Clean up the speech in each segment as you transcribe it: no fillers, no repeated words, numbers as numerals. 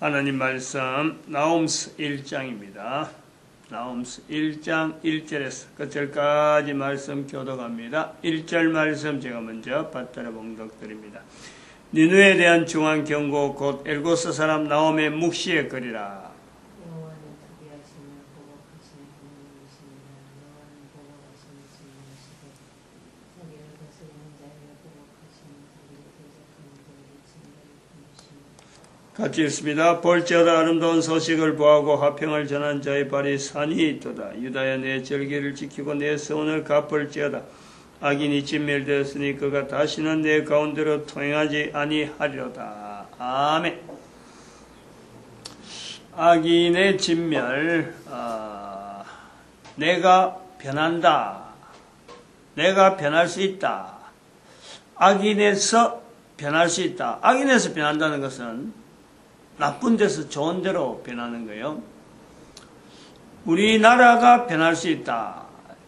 하나님 말씀 나홈스 1장입니다. 나홈스 1장 1절에서 끝절까지 말씀 교독합니다. 1절 말씀 제가 먼저 받들어 봉독드립니다. 니느웨에 대한 중한 경고 곧 엘고스 사람 나홈의 묵시의 글이라. 같이 읽습니다. 볼지어다 아름다운 소식을 보하고 화평을 전한 자의 발이 산이 있도다. 유다야 내 절기를 지키고 내 서원을 갚을지어다. 악인이 진멸되었으니 그가 다시는 내 가운데로 통행하지 아니하리로다. 아멘. 악인의 진멸, 내가 변한다. 내가 변할 수 있다. 악인에서 변할 수 있다. 악인에서 변한다는 것은 나쁜 데서 좋은 데로 변하는 거예요. 우리나라가 변할 수 있다.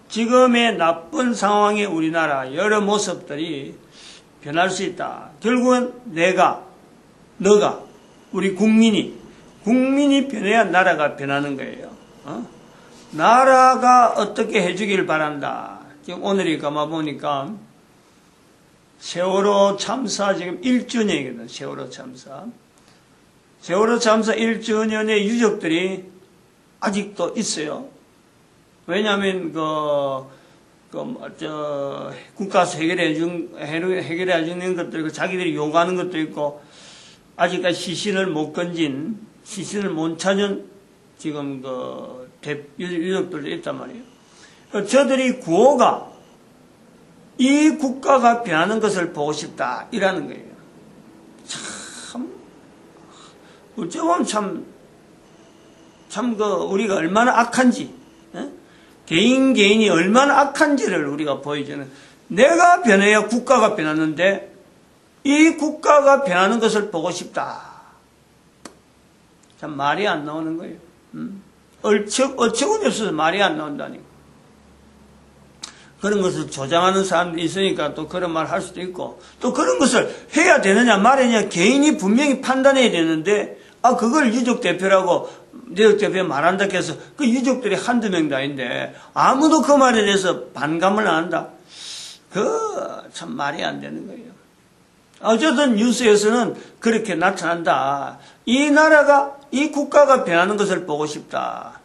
지금의 나쁜 상황의 우리나라 여러 모습들이 변할 수 있다. 결국은 내가, 너가, 우리 국민이 변해야 나라가 변하는 거예요. 나라가 어떻게 해주길 바란다. 지금 오늘이 가만보니까 세월호 참사 지금 1주년이거든. 세월호 참사. 세월호 참사 1주년의 유족들이 아직도 있어요. 왜냐하면 국가에서 해결해 주는 것들, 자기들이 요구하는 것도 있고, 아직까지 시신을 못 건진, 시신을 못 찾은 지금 유족들도 있단 말이에요. 저들이 구호가 이 국가가 변하는 것을 보고 싶다, 이라는 거예요. 어쩌면 우리가 얼마나 악한지, 개인이 얼마나 악한지를 우리가 보여주는, 내가 변해야 국가가 변하는데, 이 국가가 변하는 것을 보고 싶다. 참 말이 안 나오는 거예요. 어처구니 없어서 말이 안 나온다니까. 그런 것을 조장하는 사람들이 있으니까 또 그런 말 할 수도 있고, 또 그런 것을 해야 되느냐 말느냐 개인이 분명히 판단해야 되는데, 그걸 유족 대표라고, 유족 대표 말한다 해서 그 유족들이 한두 명도 아닌데, 아무도 그 말에 대해서 반감을 안 한다. 참 말이 안 되는 거예요. 어쨌든 뉴스에서는 그렇게 나타난다. 이 나라가, 이 국가가 변하는 것을 보고 싶다.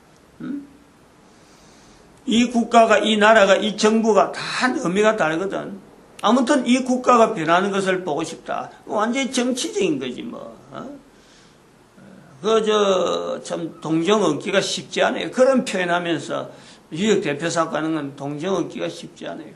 이 국가가, 이 나라가, 이 정부가 다 의미가 다르거든. 아무튼 이 국가가 변하는 것을 보고 싶다. 완전히 정치적인 거지, 뭐. 참, 동정 얻기가 쉽지 않아요. 그런 표현하면서 유족 대표 사고 하는 건 동정 얻기가 쉽지 않아요.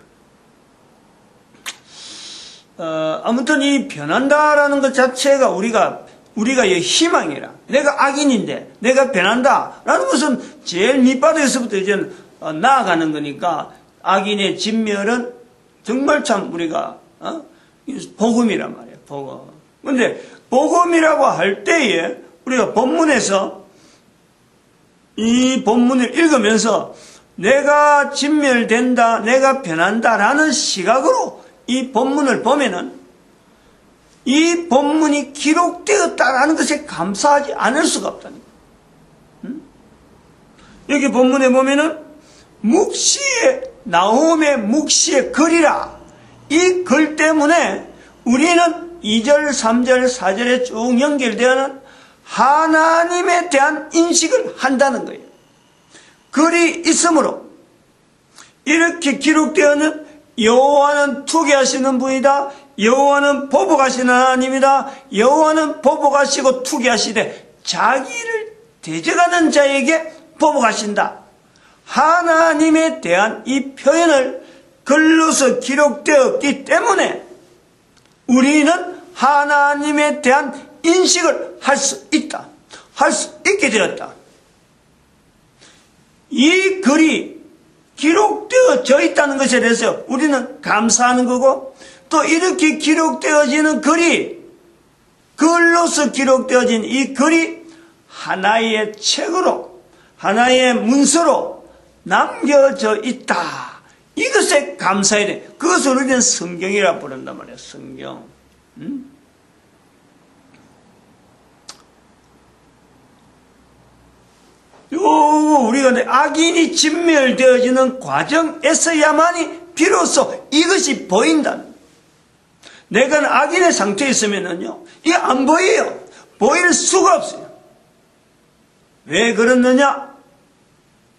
아무튼 이 변한다라는 것 자체가 우리가 희망이라. 내가 악인인데, 내가 변한다라는 것은 제일 밑바닥에서부터 이제 나아가는 거니까, 악인의 진멸은 정말 참 우리가, 복음이란 말이에요, 복음. 근데, 복음이라고 할 때에, 우리가 본문에서 이 본문을 읽으면서 내가 진멸된다, 내가 변한다라는 시각으로 이 본문을 보면은 이 본문이 기록되었다라는 것에 감사하지 않을 수가 없다는 거예요. 여기 본문에 보면은 나홈의 묵시의 글이라. 이 글 때문에 우리는 2절, 3절, 4절에 쭉 연결되어는 하나님에 대한 인식을 한다는 거예요. 글이 있으므로 이렇게 기록되어는 여호와는 투기하시는 분이다. 여호와는 보복하시는 하나님이다. 여호와는 보복하시고 투기하시되 자기를 대적하는 자에게 보복하신다. 하나님에 대한 이 표현을 글로서 기록되었기 때문에 우리는 하나님에 대한 인식을 할 수 있다. 할 수 있게 되었다. 이 글이 기록되어져 있다는 것에 대해서 우리는 감사하는 거고, 또 이렇게 기록되어지는 글이, 글로서 기록되어진 이 글이 하나의 책으로, 하나의 문서로 남겨져 있다. 이것에 감사해야 돼. 그것을 우리는 성경이라 부른단 말이야, 성경. 우리가 악인이 진멸되어지는 과정에서야만이 비로소 이것이 보인다는. 내가 악인의 상태에 있으면요, 이게 안 보여요. 보일 수가 없어요. 왜 그렇느냐?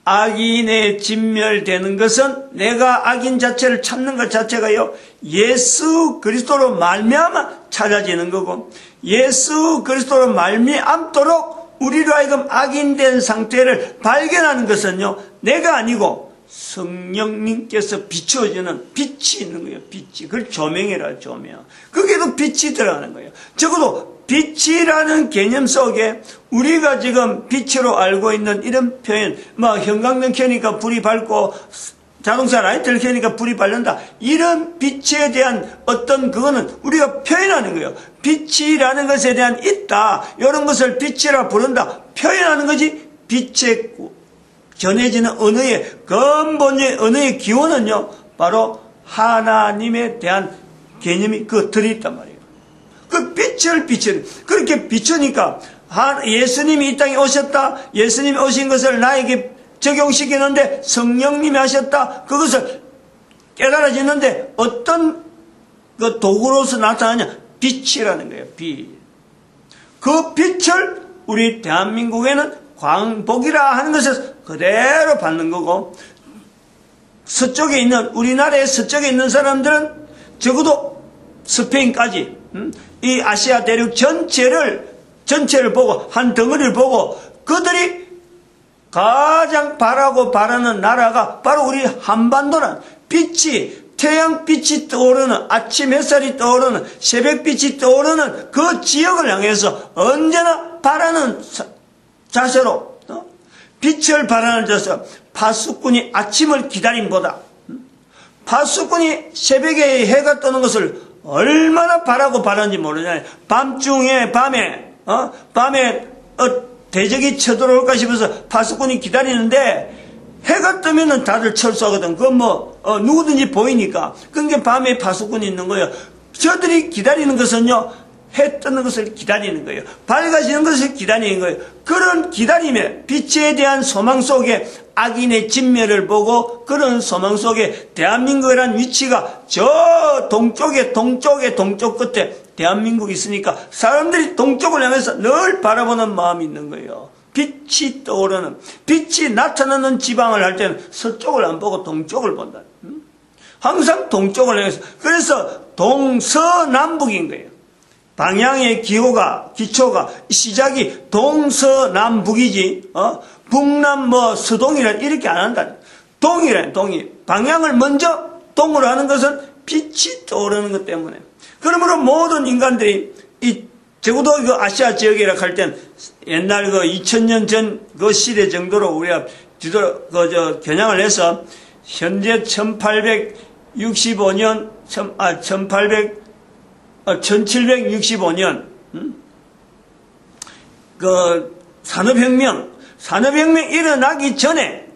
악인에 진멸되는 것은 내가 악인 자체를 찾는 것 자체가요, 예수 그리스도로 말미암아 찾아지는 거고, 예수 그리스도로 말미암도록 우리로 하여금 악인된 상태를 발견하는 것은요, 내가 아니고 성령님께서 비추어주는 빛이 있는 거예요. 빛이. 그걸 조명이라, 조명. 거기에도 빛이 들어가는 거예요. 적어도 빛이라는 개념 속에 우리가 지금 빛으로 알고 있는 이런 표현, 형광등 켜니까 불이 밝고 자동차 라이트를 켜니까 불이 밝는다. 이런 빛에 대한 어떤 그거는 우리가 표현하는 거예요. 빛이라는 것에 대한 있다. 이런 것을 빛이라 부른다. 표현하는 것이 빛의 전해지는 언어의 근본의 언어의 기원은요, 바로 하나님에 대한 개념이 들어있단 말이에요. 그 빛을 그렇게 비추니까 예수님이 이 땅에 오셨다. 예수님이 오신 것을 나에게 적용시키는데 성령님이 하셨다. 그것을 깨달아지는데 어떤 그 도구로서 나타나냐? 빛이라는 거예요. 빛. 그 빛을 우리 대한민국에는 광복이라 하는 것을 그대로 받는 거고, 서쪽에 있는, 우리나라의 서쪽에 있는 사람들은 적어도 스페인까지, 이 아시아 대륙 전체를 보고, 한 덩어리를 보고, 그들이 가장 바라는 나라가 바로 우리 한반도는 태양빛이 떠오르는, 아침 햇살이 떠오르는, 새벽빛이 떠오르는 그 지역을 향해서 언제나 바라는 자세로, 빛을 바라는 자세, 파수꾼이 아침을 기다림보다, 파수꾼이 새벽에 해가 뜨는 것을 얼마나 바라는지 모르잖아요. 밤에 대적이 쳐들어올까 싶어서 파수꾼이 기다리는데, 해가 뜨면은 다들 철수하거든. 누구든지 보이니까. 그러니까 밤에 파수꾼이 있는 거예요. 저들이 기다리는 것은요, 해 뜨는 것을 기다리는 거예요. 밝아지는 것을 기다리는 거예요. 그런 기다림에, 빛에 대한 소망 속에 악인의 진멸을 보고, 그런 소망 속에 대한민국이라는 위치가 저 동쪽 끝에 대한민국이 있으니까 사람들이 동쪽을 향해서 늘 바라보는 마음이 있는 거예요. 빛이 떠오르는, 빛이 나타나는 지방을 할 때는 서쪽을 안 보고 동쪽을 본다. 항상 동쪽을 향해서. 그래서 동서남북인 거예요. 방향의 기초가 시작이 동서남북이지, 북남 서동이라 이렇게 안 한다. 동이. 방향을 먼저 동으로 하는 것은 빛이 떠오르는 것 때문에. 그러므로 모든 인간들이 적어도 그 아시아 지역이라 할 땐 옛날 2000년 전 그 시대 정도로 우리가 겨냥을 해서 현재 1765년 그 산업혁명 일어나기 전에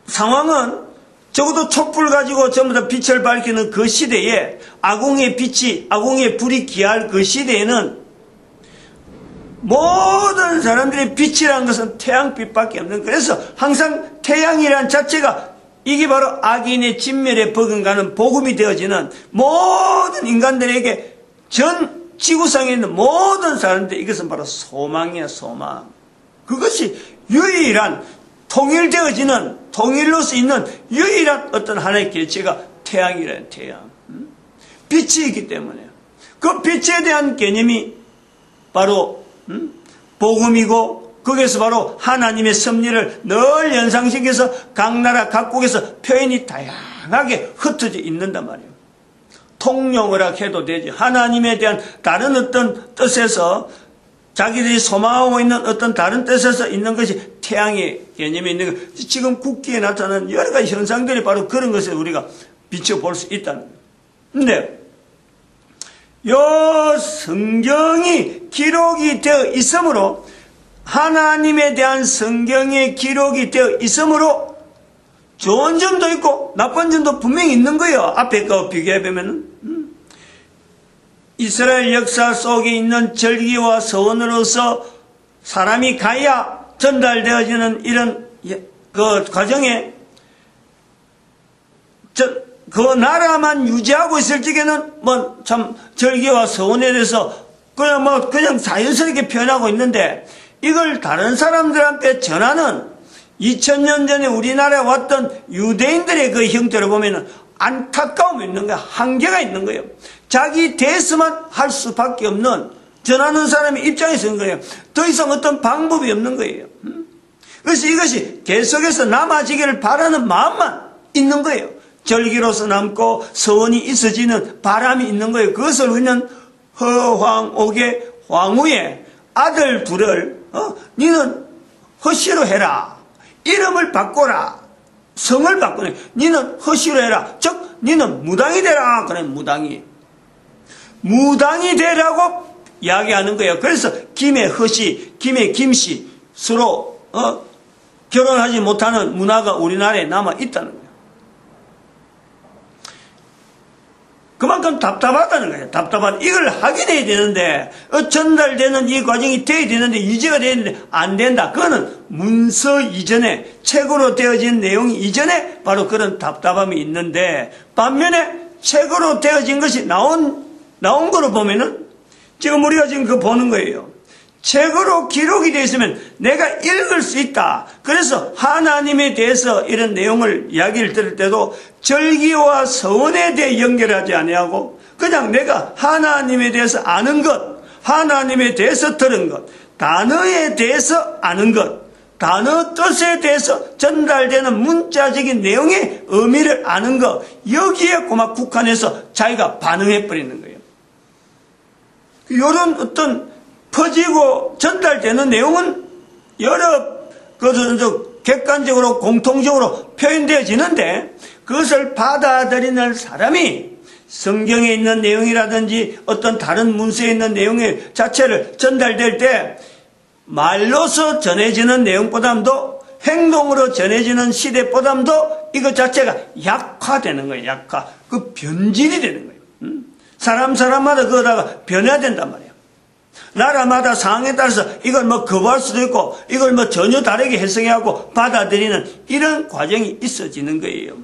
상황은 적어도 촛불 가지고 전부 다 빛을 밝히는 그 시대에 아궁의 불이 기할 그 시대에는 모든 사람들의 빛이라는 것은 태양빛밖에 없는, 그래서 항상 태양이란 자체가 이게 바로 악인의 진멸에 버금가는 복음이 되어지는 모든 인간들에게 전 지구상에 있는 모든 사람들, 이것은 바로 소망이야, 소망. 그것이 유일한 통일로서 있는 유일한 어떤 하나의 개체가 태양이라는 태양. 빛이 있기 때문에. 그 빛에 대한 개념이 바로, 복음이고, 거기에서 바로 하나님의 섭리를 늘 연상시켜서 각 나라 각국에서 표현이 다양하게 흩어져 있는단 말이에요. 통용을 해도 되지. 하나님에 대한 다른 어떤 뜻에서 자기들이 소망하고 있는 어떤 다른 뜻에서 있는 것이 태양의 개념이 있는 것. 지금 국기에 나타나는 여러 가지 현상들이 바로 그런 것을 우리가 비춰볼 수 있다는 거예요. 근데 요 성경이 기록이 되어 있으므로, 하나님에 대한 성경의 기록이 되어 있으므로 좋은 점도 있고 나쁜 점도 분명히 있는 거예요. 앞에 거 비교해보면은. 이스라엘 역사 속에 있는 절기와 서원으로서 사람이 가야 전달되어지는 이런 그 과정에 그 나라만 유지하고 있을 적에는 뭐 참 절기와 서원에 대해서 그냥 자연스럽게 표현하고 있는데, 이걸 다른 사람들한테 전하는 2000년 전에 우리나라에 왔던 유대인들의 그 형태를 보면은 안타까움이 있는 거야. 한계가 있는 거예요. 자기 대해서만 할 수밖에 없는, 전하는 사람의 입장에서 있는 거예요. 더 이상 어떤 방법이 없는 거예요. 그래서 이것이 계속해서 남아지기를 바라는 마음만 있는 거예요. 절기로서 남고 서원이 있어지는 바람이 있는 거예요. 그것을 우리는 허황옥의 황후의 아들 둘을 니는 허시로 해라, 이름을 바꿔라, 성을 바꾸네, 니는 허시로 해라, 즉 니는 무당이 되라. 그래, 무당이 되라고 이야기하는 거예요. 그래서 김의 허시, 김의 김씨 서로 결혼하지 못하는 문화가 우리나라에 남아 있다는 거예요. 그만큼 답답하다는 거예요. 답답한, 이걸 확인해야 되는데, 전달되는 이 과정이 돼야 되는데, 유지가 돼야 되는데 안 된다. 그거는 문서 이전에, 책으로 되어진 내용 이전에 바로 그런 답답함이 있는데, 반면에 책으로 되어진 것이 나온 거로 보면은 지금 우리가 지금 그거 보는 거예요. 책으로 기록이 되어 있으면 내가 읽을 수 있다. 그래서 하나님에 대해서 이런 내용을 이야기를 들을 때도 절기와 서원에 대해 연결하지 아니하고 그냥 내가 하나님에 대해서 아는 것, 하나님에 대해서 들은 것, 단어에 대해서 아는 것, 단어 뜻에 대해서 전달되는 문자적인 내용의 의미를 아는 것, 여기에 고막 국한해서 자기가 반응해버리는 거예요. 이런 어떤 퍼지고 전달되는 내용은 여러 것은 객관적으로 공통적으로 표현되어지는데, 그것을 받아들이는 사람이 성경에 있는 내용이라든지 어떤 다른 문서에 있는 내용의 자체를 전달될 때 말로서 전해지는 내용보담도 행동으로 전해지는 시대보담도 이것 자체가 약화되는 거예요. 약화. 그 변질이 되는 거예요. 사람마다 그거다가 변해야 된단 말이에요. 나라마다 상황에 따라서 이걸 거부할 수도 있고 이걸 전혀 다르게 해석하고 받아들이는 이런 과정이 있어지는 거예요.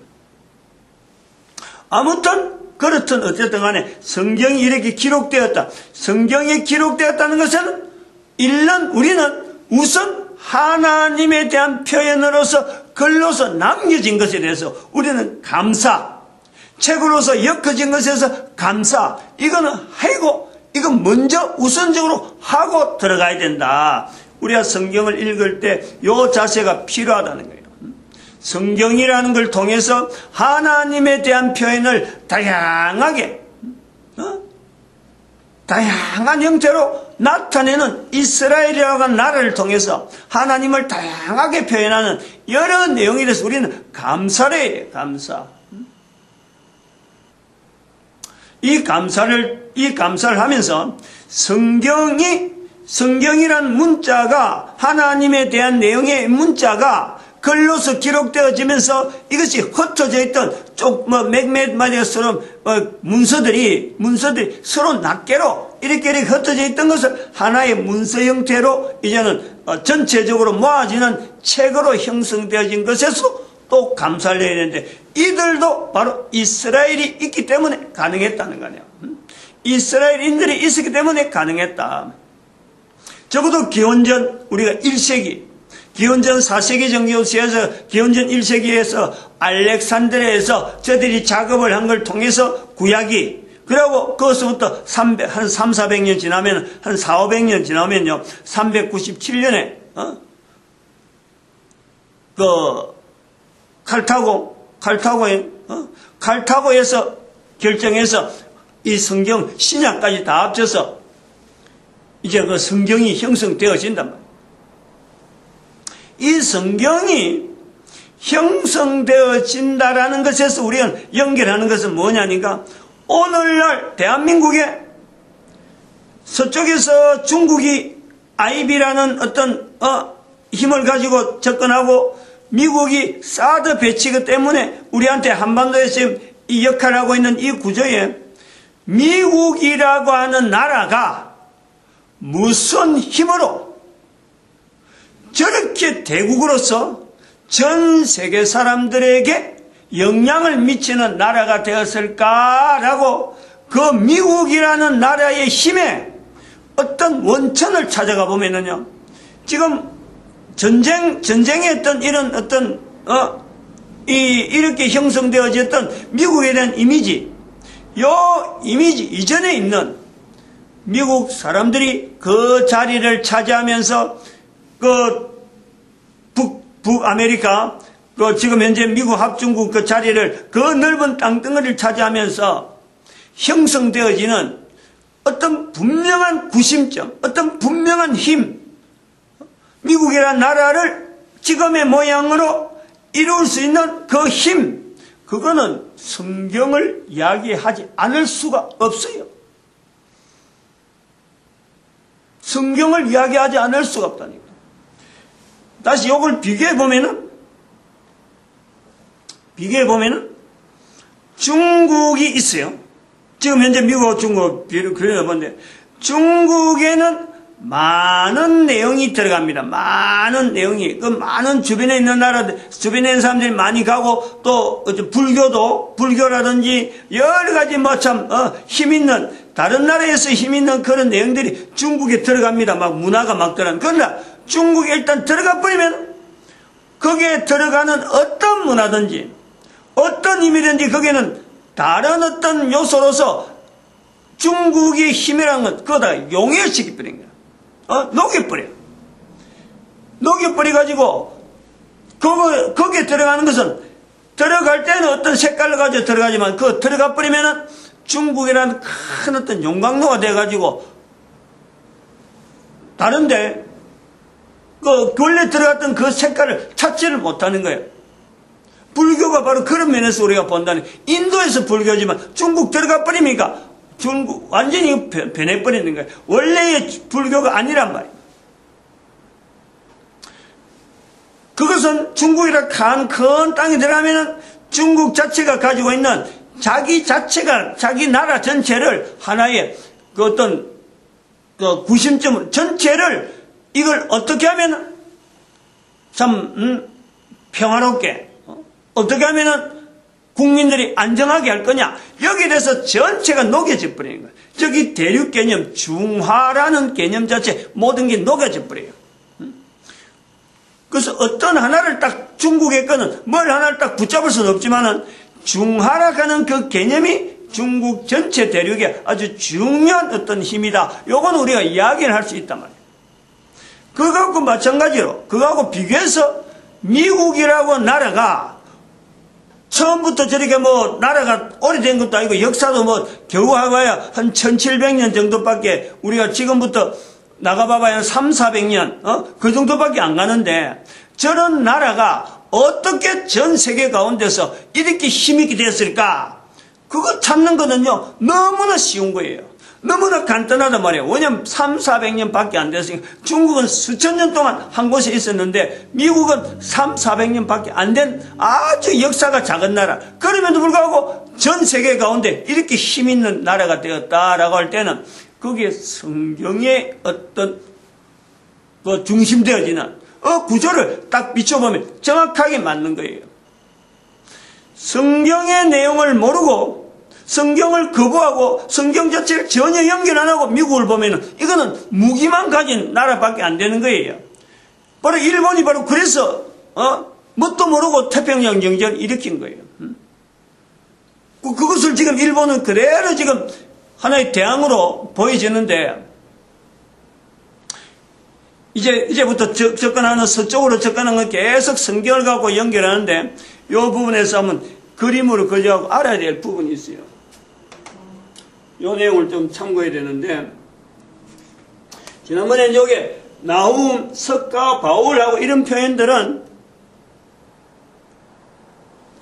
아무튼 그렇든 어쨌든 간에 성경이 이렇게 기록되었다. 성경에 기록되었다는 것은 우리는 우선 하나님에 대한 표현으로서 글로서 남겨진 것에 대해서 우리는 감사, 책으로서 엮어진 것에서 감사, 이거는 이건 먼저 우선적으로 하고 들어가야 된다. 우리가 성경을 읽을 때 이 자세가 필요하다는 거예요. 성경이라는 걸 통해서 하나님에 대한 표현을 다양하게 다양한 형태로 나타내는 이스라엘이라고 하는 나라를 통해서 하나님을 다양하게 표현하는 여러 내용에 대해서 우리는 감사를 해요. 감사. 이 감사를 하면서 성경이란 문자가, 하나님에 대한 내용의 문자가 글로서 기록되어지면서 이것이 흩어져 있던 몇몇 마디가 서로 문서들이 서로 낱개로 이렇게 흩어져 있던 것을 하나의 문서 형태로 이제는 전체적으로 모아지는 책으로 형성되어진 것에서 또 감사를 해야 되는데, 이들도 바로 이스라엘이 있기 때문에 가능했다는 거네요. 이스라엘인들이 있었기 때문에 가능했다. 적어도 기원전 우리가 1세기, 기원전 4세기 정도에서 기원전 1세기에서 알렉산드리아에서 저들이 작업을 한 걸 통해서 구약이, 그리고 그것부터 한 300~400년 지나면, 한 400~500년 지나면요, 397년에 칼타고에서 결정해서 이 성경 신약까지 다 합쳐서 이제 그 성경이 형성되어진단 말이에요. 이 성경이 형성되어진다라는 것에서 우리가 연결하는 것은 뭐냐니까, 오늘날 대한민국에 서쪽에서 중국이 IB라는 어떤 힘을 가지고 접근하고, 미국이 사드 배치기 때문에 우리한테 한반도에서 이 역할을 하고 있는 이 구조에 미국이라고 하는 나라가 무슨 힘으로 저렇게 대국으로서 전 세계 사람들에게 영향을 미치는 나라가 되었을까라고 그 미국이라는 나라의 힘에 어떤 원천을 찾아가 보면은요, 지금 전쟁의 어떤 이런 어떤, 이렇게 형성되어졌던 미국에 대한 이미지, 요 이미지 이전에 있는 미국 사람들이 그 자리를 차지하면서 북아메리카, 지금 현재 미국 합중국 그 자리를, 그 넓은 땅덩어리를 차지하면서 형성되어지는 어떤 분명한 구심점, 어떤 분명한 힘, 미국이라는 나라를 지금의 모양으로 이룰 수 있는 그 힘, 그거는 성경을 이야기하지 않을 수가 없어요. 성경을 이야기하지 않을 수가 없다니까. 다시 이걸 비교해 보면은 중국이 있어요. 지금 현재 미국하고 중국 비교해 보는데, 중국에는 많은 내용이 들어갑니다. 많은 내용이. 그 많은 주변에 있는 나라들, 주변에 있는 사람들이 많이 가고, 또 불교라든지 여러 가지 힘 있는, 다른 나라에서 힘 있는 그런 내용들이 중국에 들어갑니다. 막 문화가 막 들어가는. 그러나 중국에 일단 들어가 버리면 거기에 들어가는 어떤 문화든지 어떤 힘이든지 거기에는 다른 어떤 요소로서 중국의 힘이라는 건 그거다 용해시켜버린 거야. 녹여버려. 녹여버려가지고, 거기에 들어가는 것은, 들어갈 때는 어떤 색깔을 가지고 들어가지만, 그거 들어가 버리면은 중국이라는 큰 어떤 용광로가 돼가지고, 다른데, 원래 들어갔던 그 색깔을 찾지를 못하는 거예요. 불교가 바로 그런 면에서 우리가 본다는, 인도에서 불교지만 중국 들어가 버리니까, 중국 완전히 변해버리는 거예요. 원래의 불교가 아니란 말이에요. 그것은 중국이라 큰 땅에 들어가면은 중국 자체가 가지고 있는 자기 나라 전체를 하나의 그 어떤 구심점으로 전체를 이걸 어떻게 하면은 참 평화롭게 어떻게 하면은 국민들이 안정하게 할 거냐? 여기에 대해서 전체가 녹여져 버리는 거예요. 저기 대륙 개념, 중화라는 개념 자체 모든 게 녹여져 버려요. 그래서 어떤 하나를 딱 중국의 거는 뭘 하나를 딱 붙잡을 수는 없지만은 중화라고 하는 그 개념이 중국 전체 대륙에 아주 중요한 어떤 힘이다. 요건 우리가 이야기를 할 수 있단 말이에요. 그거하고 마찬가지로 그거하고 비교해서 미국이라고 나라가 처음부터 저렇게 나라가 오래된 것도 아니고 역사도 겨우 하봐야 한 1700년 정도밖에 우리가 지금부터 나가봐봐야 한 300~400년, 그 정도밖에 안 가는데 저런 나라가 어떻게 전 세계 가운데서 이렇게 힘있게 됐을까? 그거 찾는 거는요, 너무나 쉬운 거예요. 너무나 간단하단 말이에요. 왜냐면 300~400년 밖에 안 됐으니까. 중국은 수천 년 동안 한 곳에 있었는데 미국은 300~400년 밖에 안 된 아주 역사가 작은 나라. 그럼에도 불구하고 전 세계 가운데 이렇게 힘 있는 나라가 되었다라고 할 때는 거기에 성경의 어떤 중심되어지는 구조를 딱 비춰보면 정확하게 맞는 거예요. 성경의 내용을 모르고 성경을 거부하고 성경 자체를 전혀 연결 안 하고 미국을 보면은 이거는 무기만 가진 나라밖에 안 되는 거예요. 바로 일본이 바로 그래서 뭣도 모르고 태평양 정전을 일으킨 거예요. 그것을 지금 일본은 그대로 지금 하나의 대항으로 보여지는데 이제부터 접근하는 서쪽으로 접근하는 건 계속 성경을 갖고 연결하는데 이 부분에서 한번 그림으로 그려하고 알아야 될 부분이 있어요. 이 내용을 좀 참고해야 되는데 지난번에 여기 나훔, 석가, 바울하고 이런 표현들은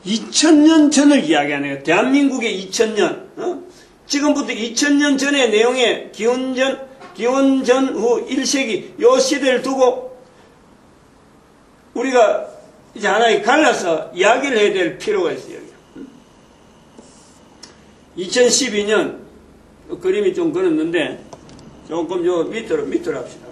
2000년 전을 이야기하네요. 대한민국의 2000년 지금부터 2000년 전의 내용의 기원전 후 1세기 요 시대를 두고 우리가 이제 하나의 갈라서 이야기를 해야 될 필요가 있어요. 2012년 그림이 좀 그렸는데 조금 요 밑으로 합시다.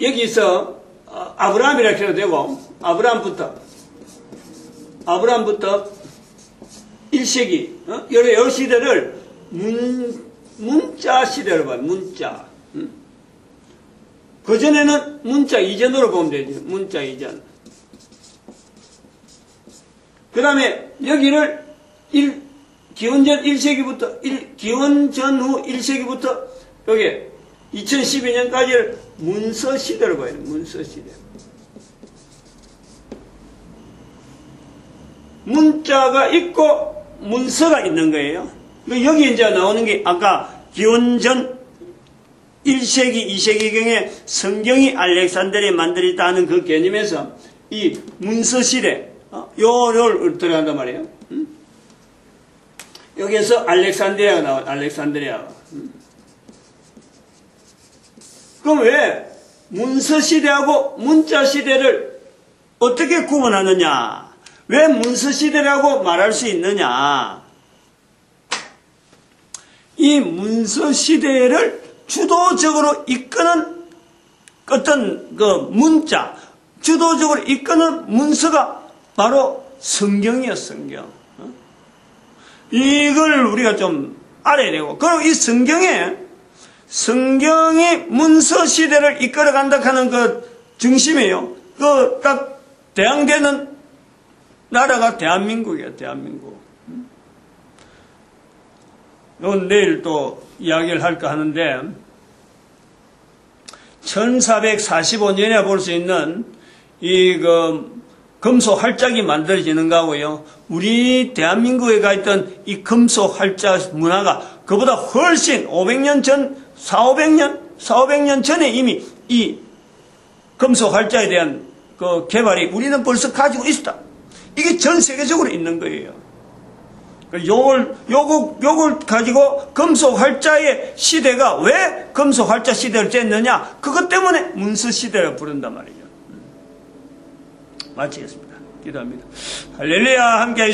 여기서 아브라함이라 해도 되고, 아브라함부터 1세기, 요 시대를 문자 시대로 봐요, 문자. 그전에는 문자 이전으로 보면 되죠, 문자 이전. 그 다음에 여기를 기원전 1세기부터, 기원전 후 1세기부터 여기 2012년까지를 문서 시대로 봐요, 문서 시대. 문자가 있고 문서가 있는 거예요. 여기 이제 나오는 게 아까 기원전 1세기, 2세기경에 성경이 알렉산드리아에 만들었다는 그 개념에서 이 문서 시대, 요를 들어간단 말이에요. 여기에서 알렉산드리아가 나와요, 알렉산드리아가. 그럼 왜 문서 시대하고 문자 시대를 어떻게 구분하느냐? 왜 문서 시대라고 말할 수 있느냐? 이 문서 시대를 주도적으로 이끄는 어떤 그 문자, 주도적으로 이끄는 문서가 바로 성경이야, 성경. 이걸 우리가 좀 알아야 되고, 그리고 이 성경이 문서 시대를 이끌어 간다 하는 그 중심이에요. 그 딱 대항되는 나라가 대한민국이에요, 대한민국. 이건 내일 또 이야기를 할까 하는데, 1445년에 볼 수 있는 금속 활작이 만들어지는 거고요. 우리 대한민국에 가 있던 이 금속 활작 문화가 그보다 훨씬 500년 전, 4,500년 전에 이미 이 금속 활자에 대한 그 개발이 우리는 벌써 가지고 있었다. 이게 전 세계적으로 있는 거예요. 요걸 가지고 금속 활자의 시대가 왜 금속 활자 시대를 쨌느냐? 그것 때문에 문서 시대를 부른단 말이죠. 마치겠습니다. 기도합니다. 할렐루야, 함께